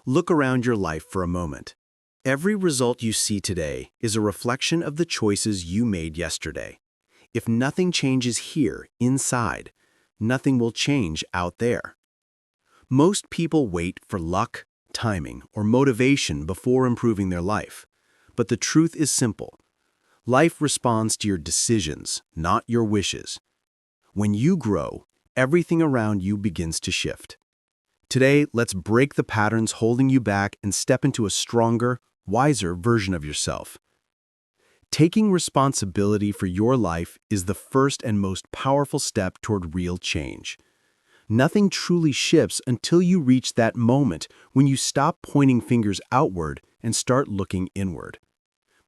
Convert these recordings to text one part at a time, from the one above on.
Look around your life for a moment. Every result you see today is a reflection of the choices you made yesterday. If nothing changes here, inside, nothing will change out there. Most people wait for luck, timing, or motivation before improving their life. But the truth is simple. Life responds to your decisions, not your wishes. When you grow, everything around you begins to shift. Today, let's break the patterns holding you back and step into a stronger, wiser version of yourself. Taking responsibility for your life is the first and most powerful step toward real change. Nothing truly shifts until you reach that moment when you stop pointing fingers outward and start looking inward.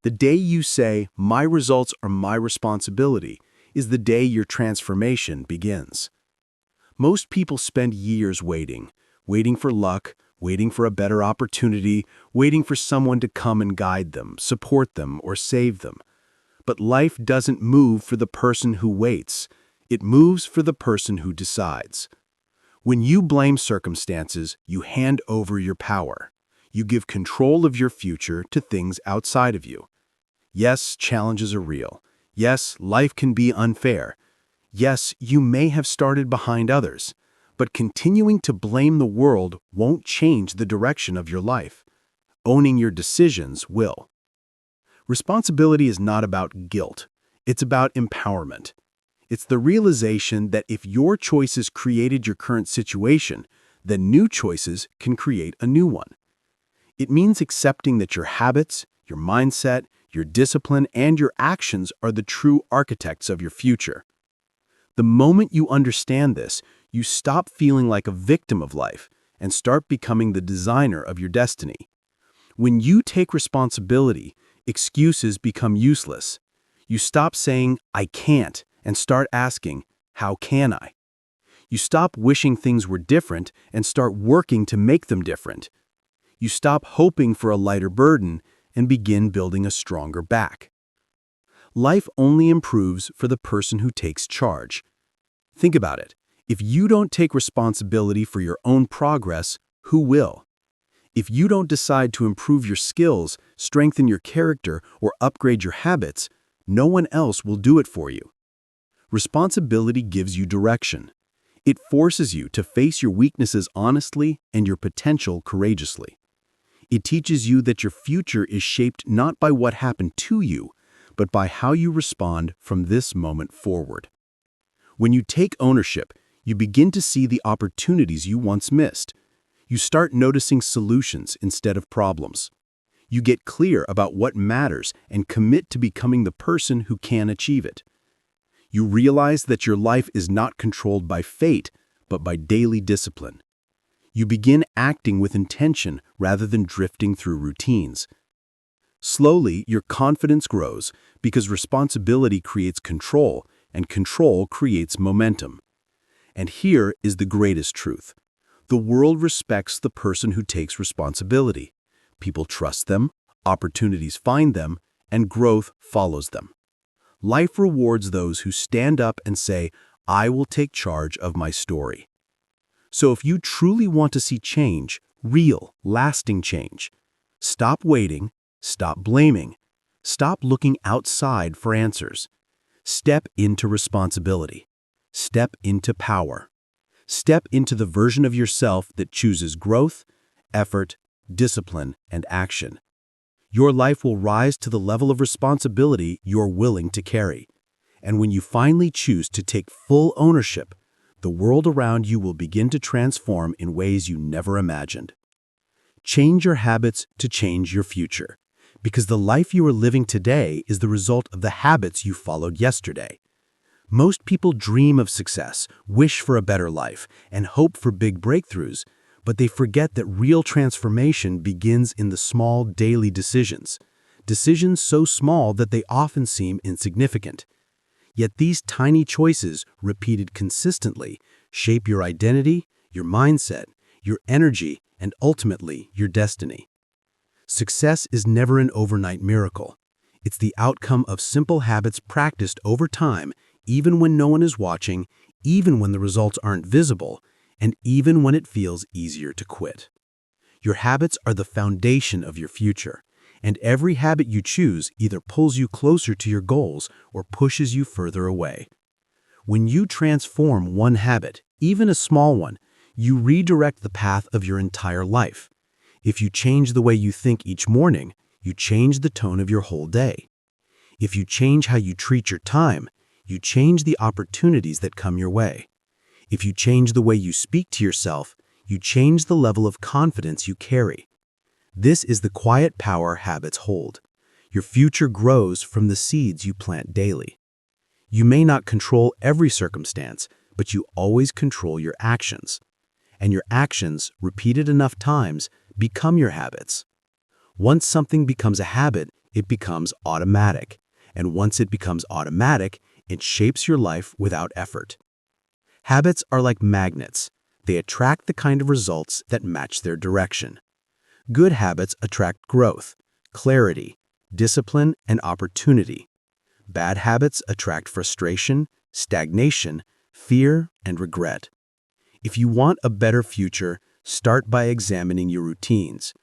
The day you say, "My results are my responsibility," is the day your transformation begins. Most people spend years waiting for luck, waiting for a better opportunity, waiting for someone to come and guide them, support them, or save them. But life doesn't move for the person who waits. It moves for the person who decides. When you blame circumstances, you hand over your power. You give control of your future to things outside of you. Yes, challenges are real. Yes, life can be unfair. Yes, you may have started behind others. But continuing to blame the world won't change the direction of your life. Owning your decisions will. Responsibility is not about guilt. It's about empowerment. It's the realization that if your choices created your current situation, then new choices can create a new one. It means accepting that your habits, your mindset, your discipline, and your actions are the true architects of your future. The moment you understand this, you stop feeling like a victim of life and start becoming the designer of your destiny. When you take responsibility, excuses become useless. You stop saying, "I can't," and start asking, "How can I?" You stop wishing things were different and start working to make them different. You stop hoping for a lighter burden and begin building a stronger back. Life only improves for the person who takes charge. Think about it. If you don't take responsibility for your own progress, who will? If you don't decide to improve your skills, strengthen your character, or upgrade your habits, no one else will do it for you. Responsibility gives you direction. It forces you to face your weaknesses honestly and your potential courageously. It teaches you that your future is shaped not by what happened to you, but by how you respond from this moment forward. When you take ownership, you begin to see the opportunities you once missed. You start noticing solutions instead of problems. You get clear about what matters and commit to becoming the person who can achieve it. You realize that your life is not controlled by fate, but by daily discipline. You begin acting with intention rather than drifting through routines. Slowly, your confidence grows because responsibility creates control, and control creates momentum. And here is the greatest truth. The world respects the person who takes responsibility. People trust them, opportunities find them, and growth follows them. Life rewards those who stand up and say, "I will take charge of my story." So if you truly want to see change, real, lasting change, stop waiting, stop blaming, stop looking outside for answers. Step into responsibility. Step into power. Step into the version of yourself that chooses growth, effort, discipline, and action. Your life will rise to the level of responsibility you're willing to carry. And when you finally choose to take full ownership, the world around you will begin to transform in ways you never imagined. Change your habits to change your future, because the life you are living today is the result of the habits you followed yesterday. Most people dream of success, wish for a better life, and hope for big breakthroughs, but they forget that real transformation begins in the small daily decisions. Decisions so small that they often seem insignificant. Yet these tiny choices, repeated consistently, shape your identity, your mindset, your energy, and ultimately your destiny. Success is never an overnight miracle. It's the outcome of simple habits practiced over time, even when no one is watching, even when the results aren't visible, and even when it feels easier to quit. Your habits are the foundation of your future, and every habit you choose either pulls you closer to your goals or pushes you further away. When you transform one habit, even a small one, you redirect the path of your entire life. If you change the way you think each morning, you change the tone of your whole day. If you change how you treat your time, you change the opportunities that come your way. If you change the way you speak to yourself, you change the level of confidence you carry. This is the quiet power habits hold. Your future grows from the seeds you plant daily. You may not control every circumstance, but you always control your actions. And your actions, repeated enough times, become your habits. Once something becomes a habit, it becomes automatic. And once it becomes automatic, it shapes your life without effort. Habits are like magnets. They attract the kind of results that match their direction. Good habits attract growth, clarity, discipline, and opportunity. Bad habits attract frustration, stagnation, fear, and regret. If you want a better future, start by examining your routines.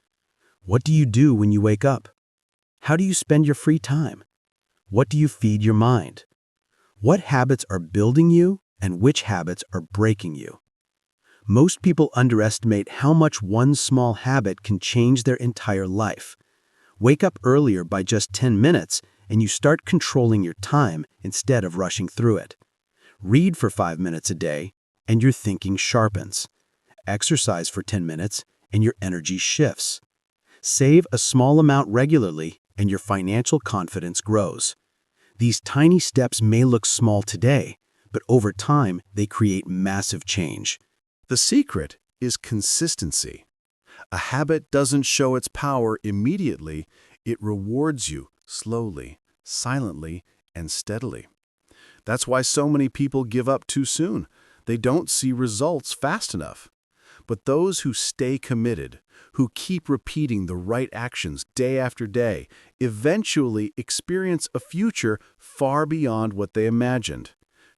What do you do when you wake up? How do you spend your free time? What do you feed your mind? What habits are building you and which habits are breaking you? Most people underestimate how much one small habit can change their entire life. Wake up earlier by just 10 minutes and you start controlling your time instead of rushing through it. Read for 5 minutes a day and your thinking sharpens. Exercise for 10 minutes and your energy shifts. Save a small amount regularly and your financial confidence grows. These tiny steps may look small today, but over time they create massive change. The secret is consistency. A habit doesn't show its power immediately. It rewards you slowly, silently, and steadily. That's why so many people give up too soon. They don't see results fast enough. But those who stay committed, who keep repeating the right actions day after day, eventually experience a future far beyond what they imagined.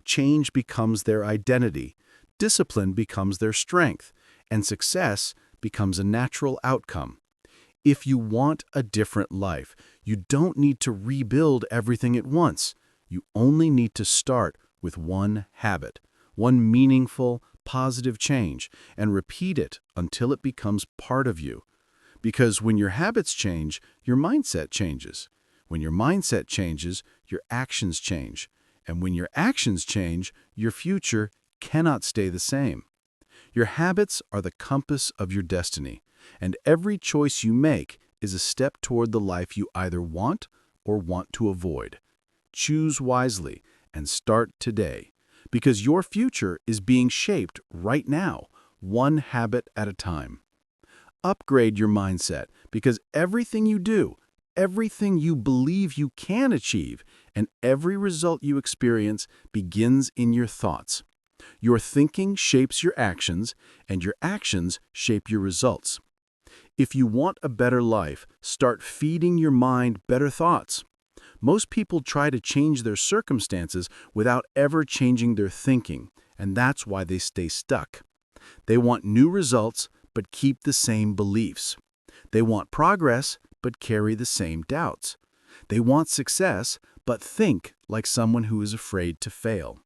Change becomes their identity. Discipline becomes their strength, and success becomes a natural outcome. If you want a different life, you don't need to rebuild everything at once. You only need to start with one habit, one meaningful, positive change, and repeat it until it becomes part of you. Because when your habits change, your mindset changes. When your mindset changes, your actions change. And when your actions change, your future cannot stay the same. Your habits are the compass of your destiny, and every choice you make is a step toward the life you either want or want to avoid. Choose wisely and start today, because your future is being shaped right now, one habit at a time. Upgrade your mindset, because everything you do, everything you believe you can achieve, and every result you experience begins in your thoughts. Your thinking shapes your actions, and your actions shape your results. If you want a better life, start feeding your mind better thoughts. Most people try to change their circumstances without ever changing their thinking, and that's why they stay stuck. They want new results, but keep the same beliefs. They want progress, but carry the same doubts. They want success, but think like someone who is afraid to fail.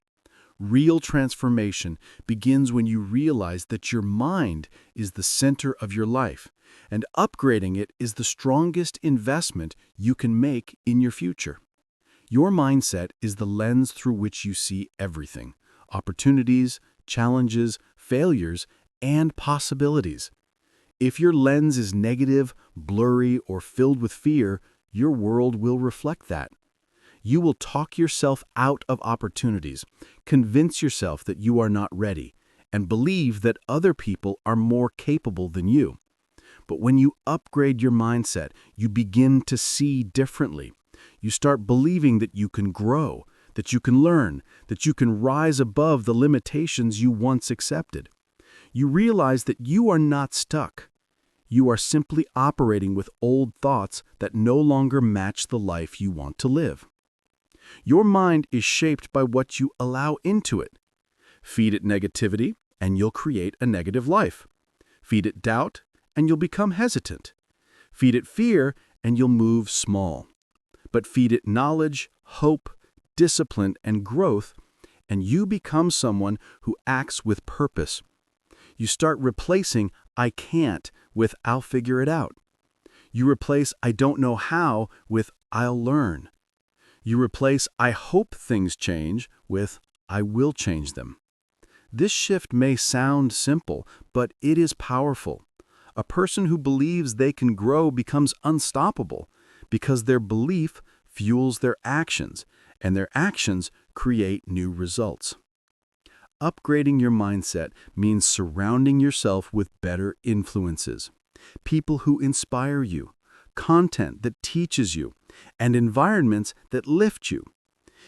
Real transformation begins when you realize that your mind is the center of your life, and upgrading it is the strongest investment you can make in your future. Your mindset is the lens through which you see everything: opportunities, challenges, failures, and possibilities. If your lens is negative, blurry, or filled with fear, your world will reflect that. You will talk yourself out of opportunities, convince yourself that you are not ready, and believe that other people are more capable than you. But when you upgrade your mindset, you begin to see differently. You start believing that you can grow, that you can learn, that you can rise above the limitations you once accepted. You realize that you are not stuck. You are simply operating with old thoughts that no longer match the life you want to live. Your mind is shaped by what you allow into it. Feed it negativity, and you'll create a negative life. Feed it doubt, and you'll become hesitant. Feed it fear, and you'll move small. But feed it knowledge, hope, discipline, and growth, and you become someone who acts with purpose. You start replacing "I can't" with "I'll figure it out." You replace "I don't know how" with "I'll learn." You replace "I hope things change" with "I will change them." This shift may sound simple, but it is powerful. A person who believes they can grow becomes unstoppable because their belief fuels their actions, and their actions create new results. Upgrading your mindset means surrounding yourself with better influences, people who inspire you, content that teaches you, and environments that lift you.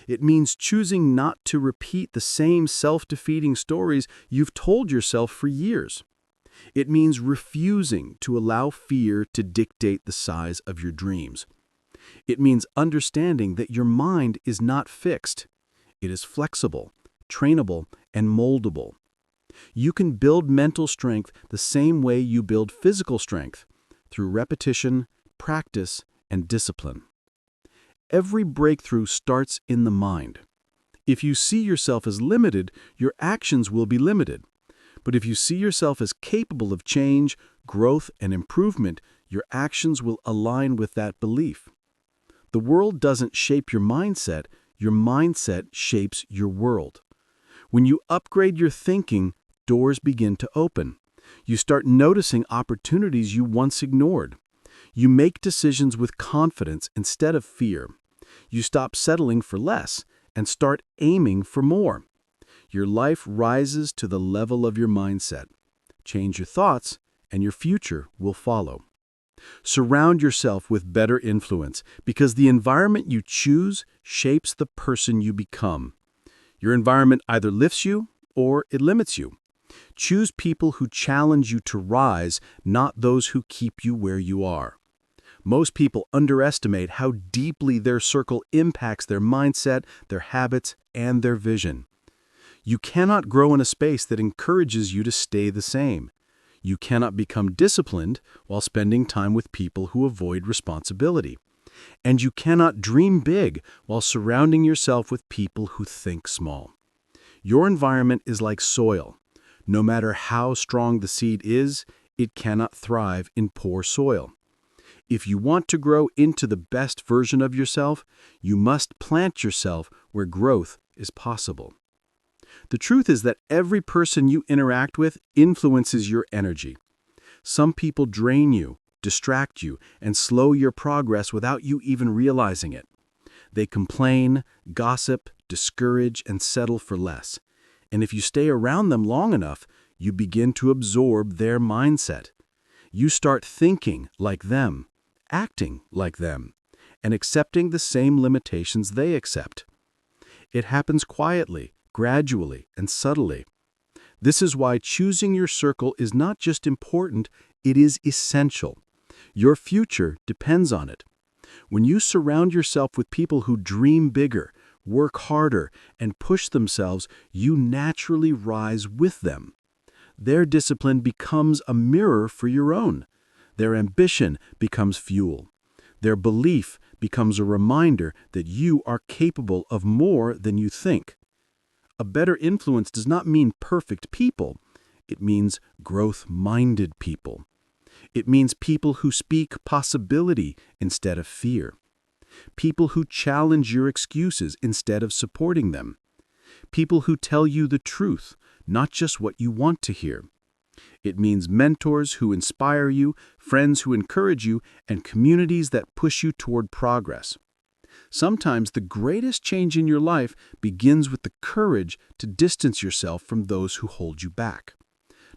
It means choosing not to repeat the same self-defeating stories you've told yourself for years. It means refusing to allow fear to dictate the size of your dreams. It means understanding that your mind is not fixed. It is flexible, trainable, and moldable. You can build mental strength the same way you build physical strength, through repetition, practice, and discipline. Every breakthrough starts in the mind. If you see yourself as limited, your actions will be limited. But if you see yourself as capable of change, growth, and improvement, your actions will align with that belief. The world doesn't shape your mindset shapes your world. When you upgrade your thinking, doors begin to open. You start noticing opportunities you once ignored. You make decisions with confidence instead of fear. You stop settling for less and start aiming for more. Your life rises to the level of your mindset. Change your thoughts, and your future will follow. Surround yourself with better influence because the environment you choose shapes the person you become. Your environment either lifts you or it limits you. Choose people who challenge you to rise, not those who keep you where you are. Most people underestimate how deeply their circle impacts their mindset, their habits, and their vision. You cannot grow in a space that encourages you to stay the same. You cannot become disciplined while spending time with people who avoid responsibility. And you cannot dream big while surrounding yourself with people who think small. Your environment is like soil. No matter how strong the seed is, it cannot thrive in poor soil. If you want to grow into the best version of yourself, you must plant yourself where growth is possible. The truth is that every person you interact with influences your energy. Some people drain you, distract you, and slow your progress without you even realizing it. They complain, gossip, discourage, and settle for less. And if you stay around them long enough, you begin to absorb their mindset. You start thinking like them, acting like them, and accepting the same limitations they accept. It happens quietly, gradually, and subtly. This is why choosing your circle is not just important, it is essential. Your future depends on it. When you surround yourself with people who dream bigger, work harder, and push themselves, you naturally rise with them. Their discipline becomes a mirror for your own. Their ambition becomes fuel. Their belief becomes a reminder that you are capable of more than you think. A better influence does not mean perfect people. It means growth-minded people. It means people who speak possibility instead of fear. People who challenge your excuses instead of supporting them. People who tell you the truth, not just what you want to hear. It means mentors who inspire you, friends who encourage you, and communities that push you toward progress. Sometimes the greatest change in your life begins with the courage to distance yourself from those who hold you back.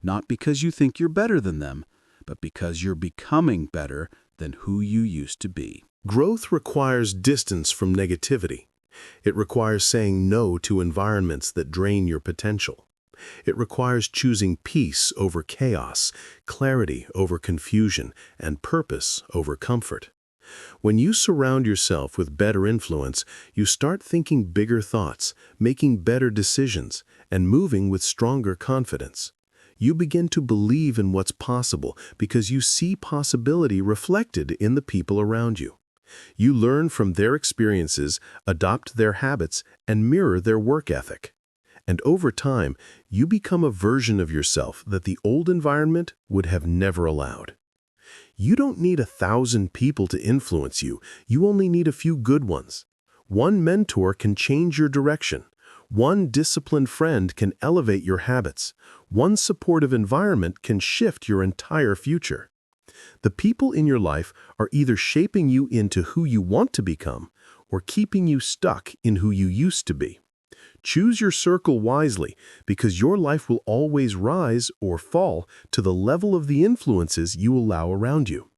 Not because you think you're better than them, but because you're becoming better than who you used to be. Growth requires distance from negativity. It requires saying no to environments that drain your potential. It requires choosing peace over chaos, clarity over confusion, and purpose over comfort. When you surround yourself with better influence, you start thinking bigger thoughts, making better decisions, and moving with stronger confidence. You begin to believe in what's possible because you see possibility reflected in the people around you. You learn from their experiences, adopt their habits, and mirror their work ethic. And over time, you become a version of yourself that the old environment would have never allowed. You don't need 1,000 people to influence you. You only need a few good ones. One mentor can change your direction. One disciplined friend can elevate your habits. One supportive environment can shift your entire future. The people in your life are either shaping you into who you want to become or keeping you stuck in who you used to be. Choose your circle wisely because your life will always rise or fall to the level of the influences you allow around you.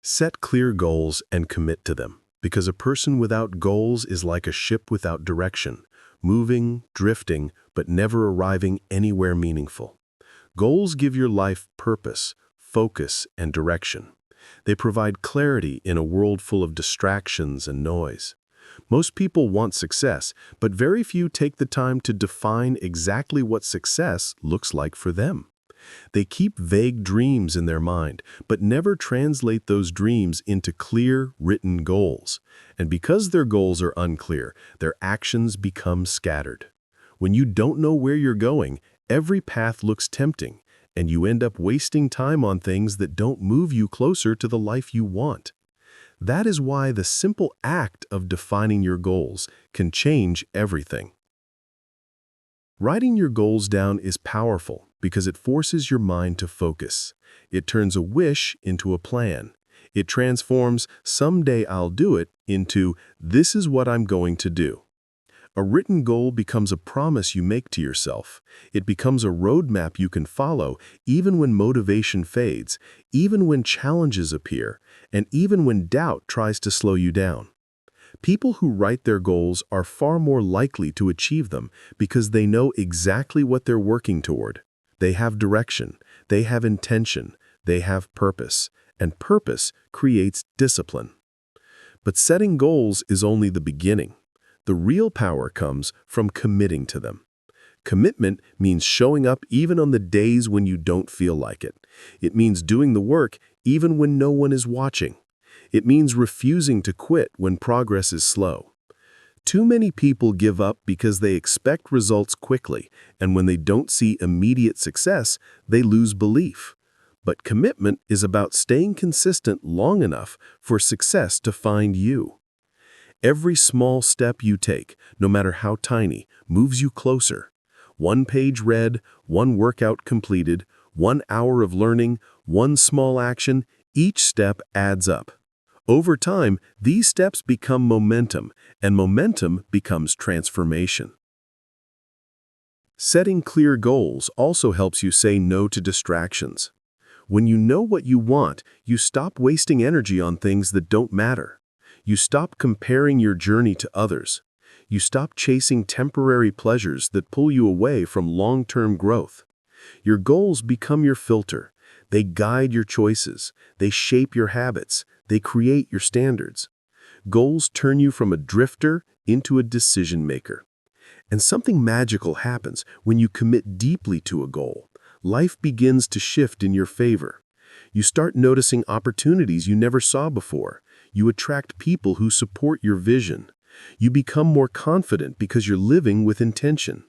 Set clear goals and commit to them because a person without goals is like a ship without direction, moving, drifting, but never arriving anywhere meaningful. Goals give your life purpose, focus, and direction. They provide clarity in a world full of distractions and noise. Most people want success, but very few take the time to define exactly what success looks like for them. They keep vague dreams in their mind, but never translate those dreams into clear, written goals. And because their goals are unclear, their actions become scattered. When you don't know where you're going, every path looks tempting, and you end up wasting time on things that don't move you closer to the life you want. That is why the simple act of defining your goals can change everything. Writing your goals down is powerful because it forces your mind to focus. It turns a wish into a plan. It transforms "someday I'll do it" into "this is what I'm going to do." A written goal becomes a promise you make to yourself. It becomes a roadmap you can follow even when motivation fades, even when challenges appear, and even when doubt tries to slow you down. People who write their goals are far more likely to achieve them because they know exactly what they're working toward. They have direction, they have intention, they have purpose, and purpose creates discipline. But setting goals is only the beginning. The real power comes from committing to them. Commitment means showing up even on the days when you don't feel like it. It means doing the work even when no one is watching. It means refusing to quit when progress is slow. Too many people give up because they expect results quickly, and when they don't see immediate success, they lose belief. But commitment is about staying consistent long enough for success to find you. Every small step you take, no matter how tiny, moves you closer. One page read, one workout completed, 1 hour of learning, one small action, each step adds up. Over time, these steps become momentum, and momentum becomes transformation. Setting clear goals also helps you say no to distractions. When you know what you want, you stop wasting energy on things that don't matter. You stop comparing your journey to others. You stop chasing temporary pleasures that pull you away from long-term growth. Your goals become your filter. They guide your choices. They shape your habits. They create your standards. Goals turn you from a drifter into a decision maker. And something magical happens when you commit deeply to a goal. Life begins to shift in your favor. You start noticing opportunities you never saw before. You attract people who support your vision. You become more confident because you're living with intention.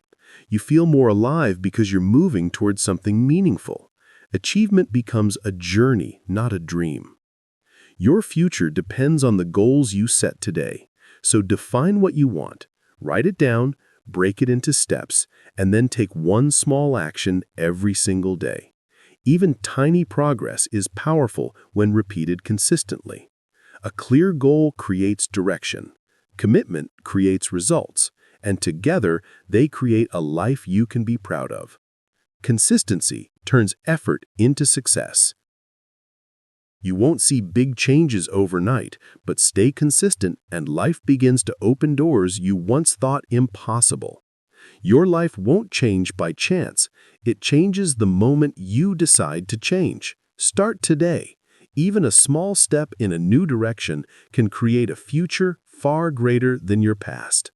You feel more alive because you're moving towards something meaningful. Achievement becomes a journey, not a dream. Your future depends on the goals you set today. So define what you want, write it down, break it into steps, and then take one small action every single day. Even tiny progress is powerful when repeated consistently. A clear goal creates direction. Commitment creates results. And together, they create a life you can be proud of. Consistency turns effort into success. You won't see big changes overnight, but stay consistent and life begins to open doors you once thought impossible. Your life won't change by chance. It changes the moment you decide to change. Start today. Even a small step in a new direction can create a future far greater than your past.